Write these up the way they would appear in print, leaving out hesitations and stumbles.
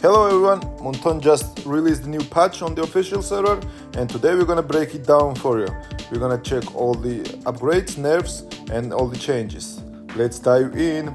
Hello everyone, Moonton just released a new patch on the official server and today we're gonna break it down for you. We're gonna check all the upgrades, nerfs and all the changes. Let's dive in.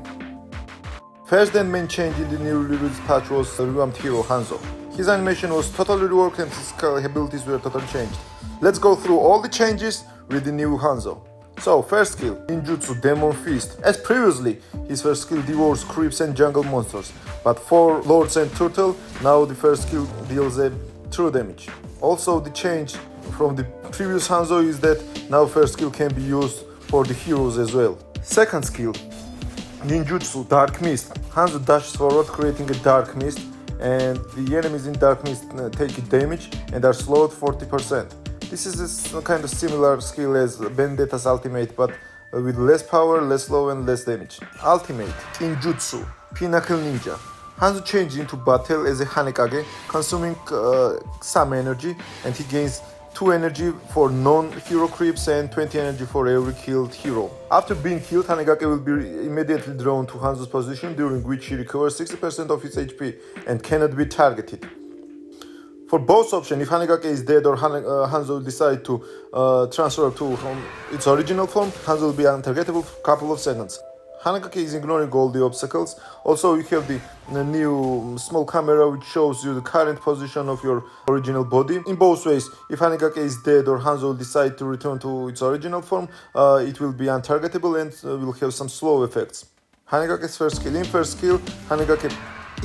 First and main change in the new release patch was the revamped hero Hanzo. His animation was totally reworked and his abilities were totally changed. Let's go through all the changes with the new Hanzo. So, first skill, Ninjutsu Demon Fist. As previously, his first skill devours creeps and jungle monsters, but for Lords and Turtle, now the first skill deals a true damage. Also, the change from the previous Hanzo is that now first skill can be used for the heroes as well. Second skill, Ninjutsu Dark Mist. Hanzo dashes forward, creating a dark mist, and the enemies in dark mist take damage and are slowed 40%. This is a kind of similar skill as Vendetta's ultimate, but with less power, less slow and less damage. Ultimate, Ninjutsu, Pinnacle Ninja. Hanzo changed into battle as a Hanekage, consuming some energy, and he gains 2 energy for non-hero creeps and 20 energy for every killed hero. After being killed, Hanekage will be immediately drawn to Hanzo's position, during which he recovers 60% of his HP and cannot be targeted. For both options, if Hanekage is dead or Hanzo will decide to transfer from its original form, Hanzo will be untargetable for a couple of seconds. Hanekage is ignoring all the obstacles. Also, you have the new small camera which shows you the current position of your original body. In both ways, if Hanekage is dead or Hanzo will decide to return to its original form, it will be untargetable and will have some slow effects. Hanekage's first skill. In first skill, Hanekage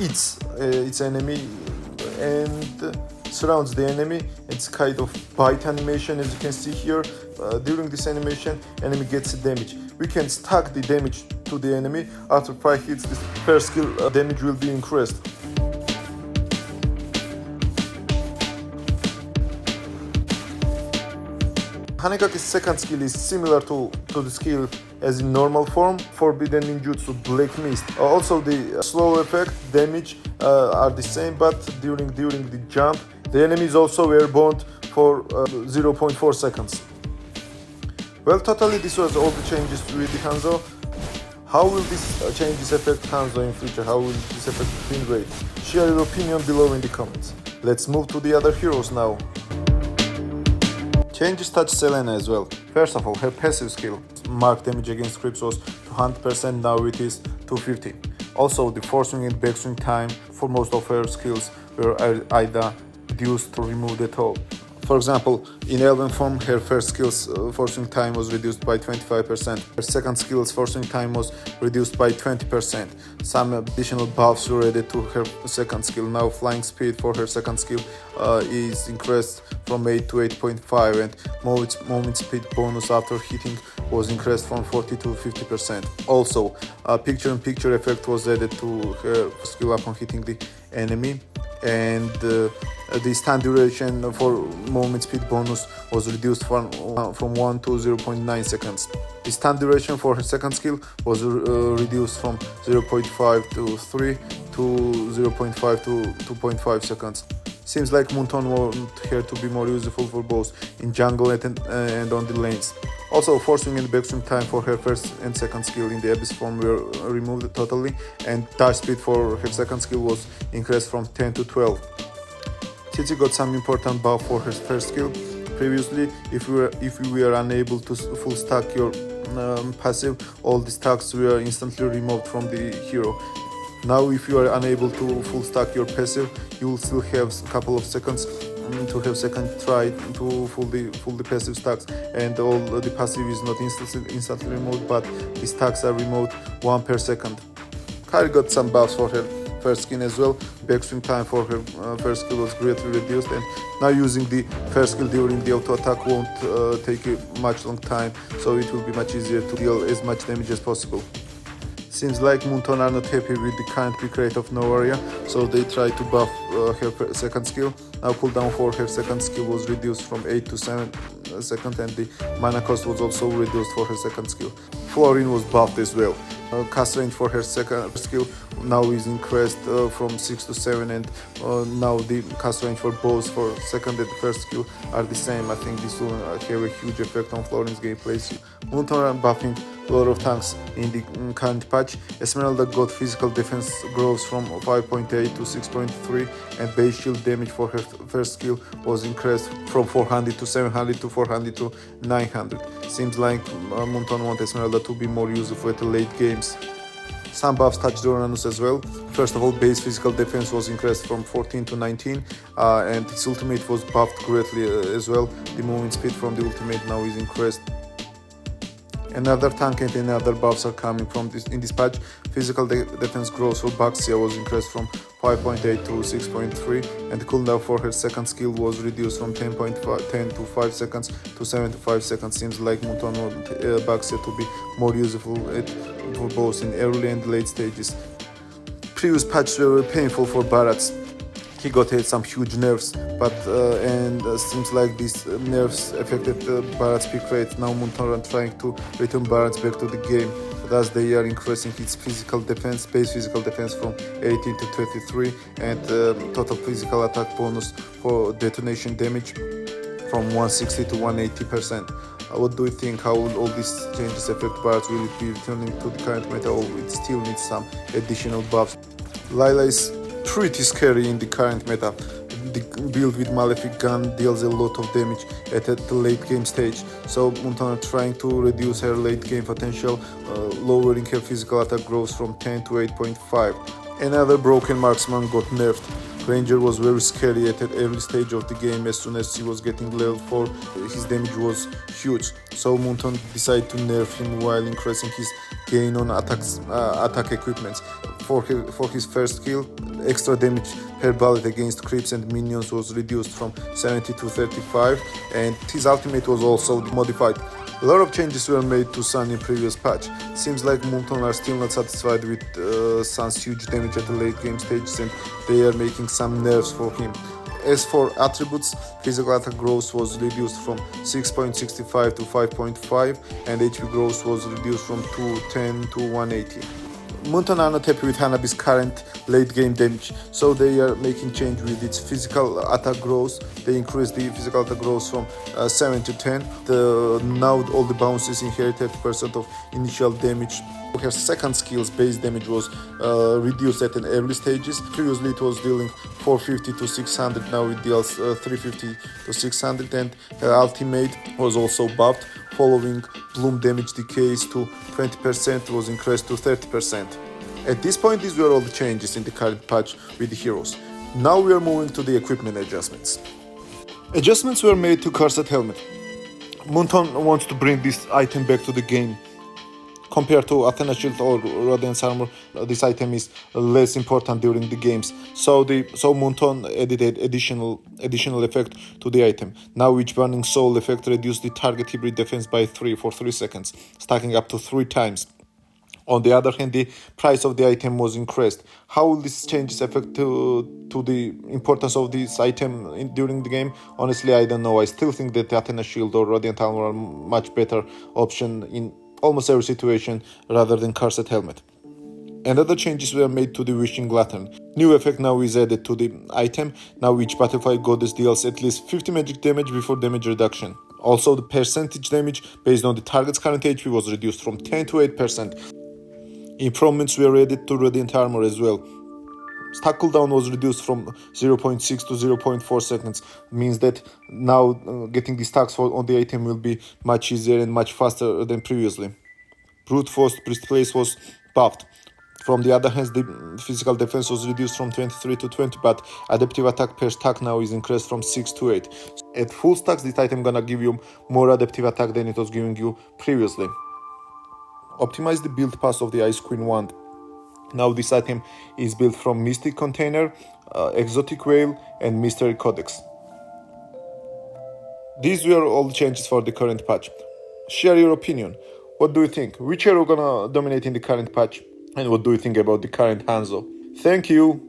eats its enemy and surrounds the enemy. It's kind of bite animation, as you can see here. During this animation, enemy gets damage. We can stack the damage to the enemy. After 5 hits, this first skill damage will be increased. Hanekage's second skill is similar to the skill as in normal form, Forbidden Ninjutsu Black Mist. Also, the slow effect, damage are the same, but during the jump, the enemy is also airborne for 0.4 seconds. Well, totally this was all the changes with the Hanzo. How will these changes affect Hanzo in future? How will this affect the win rate? Share your opinion below in the comments. Let's move to the other heroes now. Changes touch Selena as well. First of all, her passive skill, mark damage against creeps, was 200%, now it is 250. Also, the force swing and back swing time for most of her skills were either reduced or removed at all. For example, in Elven form, her first skill's force swing time was reduced by 25%. Her second skill's force swing time was reduced by 20%. Some additional buffs were added to her second skill. Now flying speed for her second skill is increased from 8 to 8.5, and movement speed bonus after hitting was increased from 40 to 50%. Also, a picture-in-picture effect was added to her skill upon hitting the enemy, and the stun duration for movement speed bonus was reduced from 1 to 0.9 seconds. The stun duration for her second skill was reduced from 0.5 to 3 to 0.5 to 2.5 seconds. Seems like Moonton want her to be more useful for both in jungle and on the lanes. Also, force swing and back swing time for her first and second skill in the Abyss form were removed totally, and dash speed for her second skill was increased from 10 to 12. Cici got some important buff for her first skill. Previously, if you were unable to full stack your passive, all the stacks were instantly removed from the hero. Now, if you are unable to full stack your passive, you will still have a couple of seconds to have second try to full the passive stacks, and all the passive is not instantly removed, but the stacks are removed 1 per second. Kari got some buffs for her first skin as well. Backswing time for her first skill was greatly reduced, and now using the first skill during the auto attack won't take a much long time, so it will be much easier to deal as much damage as possible. Seems like Moonton are not happy with the current pick rate of Novaria, so they try to buff her second skill. Now cooldown for her second skill was reduced from 8 to 7 seconds, and the mana cost was also reduced for her second skill. Florine was buffed as well. Cast range for her second skill now is increased from 6 to 7, and now the cast range for both for second and first skill are the same. I think this will have a huge effect on Florine's gameplay. Moonton are buffing a lot of tanks in the current patch. Esmeralda got physical defense grows from 5.8 to 6.3, and base shield damage for her first skill was increased from 400 to 700 to 400 to 900. Seems like Moonton wants Esmeralda to be more useful at the late games. Some buffs touched Uranus as well. First of all, base physical defense was increased from 14 to 19, and its ultimate was buffed greatly as well. The movement speed from the ultimate now is increased. Another tank and another buffs are coming from this in this patch. Physical defense growth for Baxia was increased from 5.8 to 6.3, and the cooldown for her second skill was reduced from 10 to 5 seconds to 7 to 5 seconds. Seems like Moonton want Baxia to be more useful for both in early and late stages. Previous patches were painful for Barats. He got some huge nerfs, but seems like these nerfs affected Barat's pick rate. Now Moonton are trying to return Barats back to the game. Thus they are increasing its physical defense, base physical defense from 18 to 23, and total physical attack bonus for detonation damage from 160 to 180%. What do you think? How will all these changes affect Barats? Will it be returning to the current meta, or it still needs some additional buffs? Lila is pretty scary in the current meta. The build with Malefic Gun deals a lot of damage at the late game stage, so Moonton are trying to reduce her late game potential, lowering her physical attack growth from 10 to 8.5. Another broken marksman got nerfed. Ranger was very scary at an early stage of the game. As soon as he was getting level 4, his damage was huge, so Moonton decided to nerf him while increasing his gain on attack equipments. For his first skill, extra damage per bullet against creeps and minions was reduced from 70 to 35, and his ultimate was also modified. A lot of changes were made to Sun in previous patch. Seems like Moonton are still not satisfied with Sun's huge damage at the late game stages, and they are making some nerfs for him. As for attributes, physical attack growth was reduced from 6.65 to 5.5, and HP growth was reduced from 210 to 180. Moonton are not happy with Hanabi's current late game damage, so they are making change with its physical attack growth. They increased the physical attack growth from 7 to 10. Now all the bounces inherit 30% of initial damage. Her second skill's base damage was reduced at an early stages. Previously it was dealing 450 to 600, now it deals 350 to 600, and her ultimate was also buffed. Following bloom damage decays to 20% was increased to 30%. At this point, these were all the changes in the current patch with the heroes. Now we are moving to the equipment adjustments. Adjustments were made to Cursed Helmet. Moonton wants to bring this item back to the game. Compared to Athena Shield or Radiance Armor, this item is less important during the games. So Moonton added an additional effect to the item. Now each Burning Soul effect reduced the target hybrid defense by 3 for 3 seconds, stacking up to 3 times. On the other hand, the price of the item was increased. How will these changes affect to the importance of this item during the game? Honestly, I don't know. I still think that the Athena Shield or Radiant Armor are much better option in almost every situation rather than Cursed Helmet. And other changes were made to the Wishing Lantern. New effect now is added to the item. Now each Butterfly Goddess deals at least 50 magic damage before damage reduction. Also, the percentage damage based on the target's current HP was reduced from 10 to 8%. Improvements were added to Radiant Armor as well. Stack cooldown was reduced from 0.6 to 0.4 seconds. Means that now getting the stacks on the item will be much easier and much faster than previously. Brute Force Breastplate was buffed. From the other hand, the physical defense was reduced from 23 to 20, but adaptive attack per stack now is increased from 6 to 8. At full stacks, this item gonna give you more adaptive attack than it was giving you previously. Optimize the build path of the Ice Queen Wand. Now this item is built from Mystic Container, Exotic Whale, and Mystery Codex. These were all the changes for the current patch. Share your opinion. What do you think? Which hero gonna dominate in the current patch? And what do you think about the current Hanzo? Thank you!